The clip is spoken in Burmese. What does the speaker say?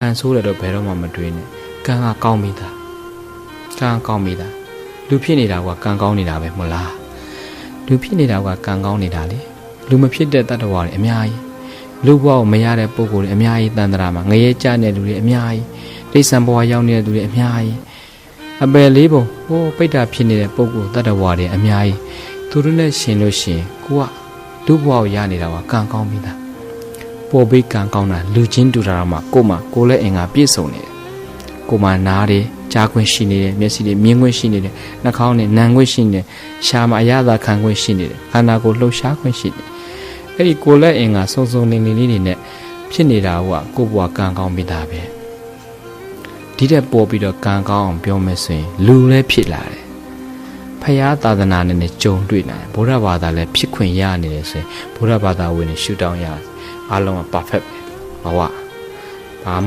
ကန်ဆိုးတယ်တော့ဘယ်တော့မှမတွေးနဲ့ကန်ကကောင်းမိတာကန်ကောင်းမိတာလူဖြစ်နေတာကကန်ကောင်းနေတာပဲမဟုတ်လားလူဖြစ်နေတာကကန်ကောင်းနေတာလေလူမဖြစ်တဲ့တတ္တဝါတွေအများကြီးလူဘဝကိုမရတဲ့ပုံကိုယ်တွေအများကြီးတန်တရာမှာငရဲကြတဲ့လူတွေအများကြီးတိဆံဘဝရောက်နေတဲ့လူတွေအများကြီးအပယ်လေးပုံဟိုပိတ္တာဖြစ်နေတဲ့ပုံကိုယ်တတ္တဝါတွေအများကြီးသူတို့နဲ့ရှင်လို့ရှင်ကိုကလူဘဝကိုရနေတာကကန်ကောင်းမိတာပေါ်ပြီးကန်ကောင်းတာလူချင်းတူတာမှကိုလည်းအင်္ဂါပြည့်စုံနေတယ်ကိုမှနားတယ်ကြားခွင့်ရှိနေတယ်မျက်စိတွေမြင်ခွင့်ရှိနေတယ်နှာခေါင်းနဲ့နံခွင့်ရှိနေတယ်ရှားမအရသာခံခွင့်ရှိနေတယ်ခန္ဓာကိုယ်လှုပ်ရှားခွင့်ရှိတယ်အဲ့ဒီကိုလည်းအင်္ဂါစုံစုံနေနေလေးတွေနဲ့ဖြစ်နေတာကကိုဘွားကံကောင်းမိတာပဲဒီတဲ့ပေါ်ပြီးတော့ကံကောင်းအောင်ပြောမယ်ဆိုရင်လူလည်းဖြစ်လာတယ်ဖရာသာသနာနဲ့ကြုံတွေ့နိုင်ဗုဒ္ဓဘာသာလည်းဖြစ်ခွင့်ရနေတယ်ဆိုရင်ဗုဒ္ဓဘာသာဝင်ရှုထောင့်ရအားလုံးက perfect ပဲဘာမှ